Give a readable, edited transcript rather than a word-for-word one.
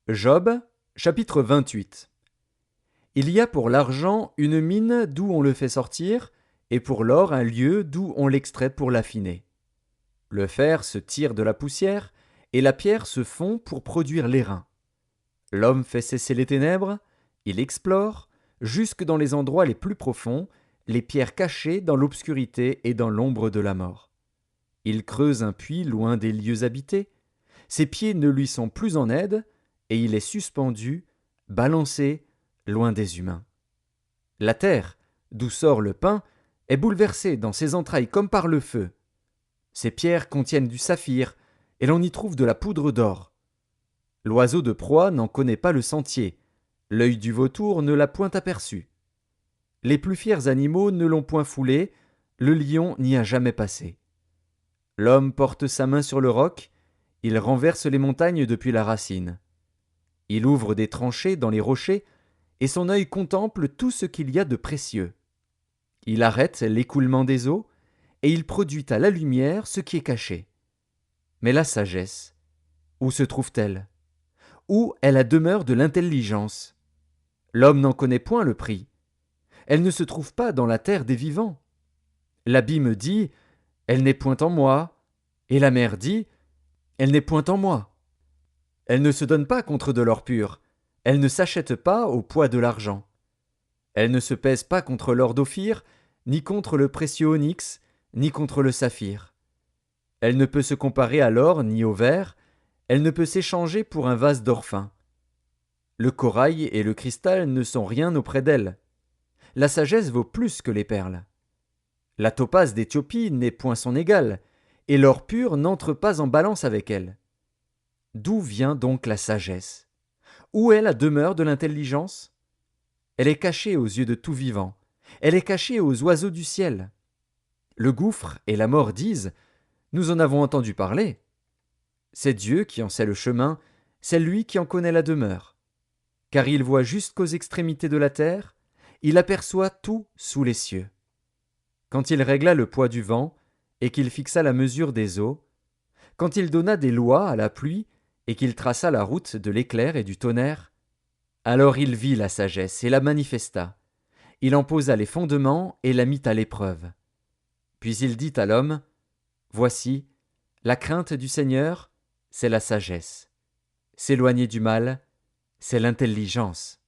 Job, chapitre 28. Il y a pour l'argent une mine d'où on le fait sortir, et pour l'or un lieu d'où on l'extrait pour l'affiner. Le fer se tire de la poussière, et la pierre se fond pour produire l'airain. L'homme fait cesser les ténèbres, il explore, jusque dans les endroits les plus profonds, les pierres cachées dans l'obscurité et dans l'ombre de la mort. Il creuse un puits loin des lieux habités, ses pieds ne lui sont plus en aide, et il est suspendu, balancé, loin des humains. La terre, d'où sort le pain, est bouleversée dans ses entrailles comme par le feu. Ses pierres contiennent du saphir, et l'on y trouve de la poudre d'or. L'oiseau de proie n'en connaît pas le sentier, l'œil du vautour ne l'a point aperçu. Les plus fiers animaux ne l'ont point foulé, le lion n'y a jamais passé. L'homme porte sa main sur le roc, il renverse les montagnes depuis la racine. Il ouvre des tranchées dans les rochers, et son œil contemple tout ce qu'il y a de précieux. Il arrête l'écoulement des eaux, et il produit à la lumière ce qui est caché. Mais la sagesse, où se trouve-t-elle? Où est la demeure de l'intelligence? L'homme n'en connaît point le prix. Elle ne se trouve pas dans la terre des vivants. L'abîme dit, elle n'est point en moi, et la mer dit, elle n'est point en moi. Elle ne se donne pas contre de l'or pur, elle ne s'achète pas au poids de l'argent. Elle ne se pèse pas contre l'or d'Ophir, ni contre le précieux onyx, ni contre le saphir. Elle ne peut se comparer à l'or ni au verre, elle ne peut s'échanger pour un vase d'or fin. Le corail et le cristal ne sont rien auprès d'elle. La sagesse vaut plus que les perles. La topaze d'Éthiopie n'est point son égale, et l'or pur n'entre pas en balance avec elle. D'où vient donc la sagesse? Où est la demeure de l'intelligence? Elle est cachée aux yeux de tout vivant, elle est cachée aux oiseaux du ciel. Le gouffre et la mort disent, nous en avons entendu parler. C'est Dieu qui en sait le chemin, c'est lui qui en connaît la demeure. Car il voit jusqu'aux extrémités de la terre, il aperçoit tout sous les cieux. Quand il régla le poids du vent, et qu'il fixa la mesure des eaux, quand il donna des lois à la pluie, et qu'il traça la route de l'éclair et du tonnerre, alors il vit la sagesse et la manifesta. Il en posa les fondements et la mit à l'épreuve. Puis il dit à l'homme, voici, la crainte du Seigneur, c'est la sagesse. S'éloigner du mal, c'est l'intelligence.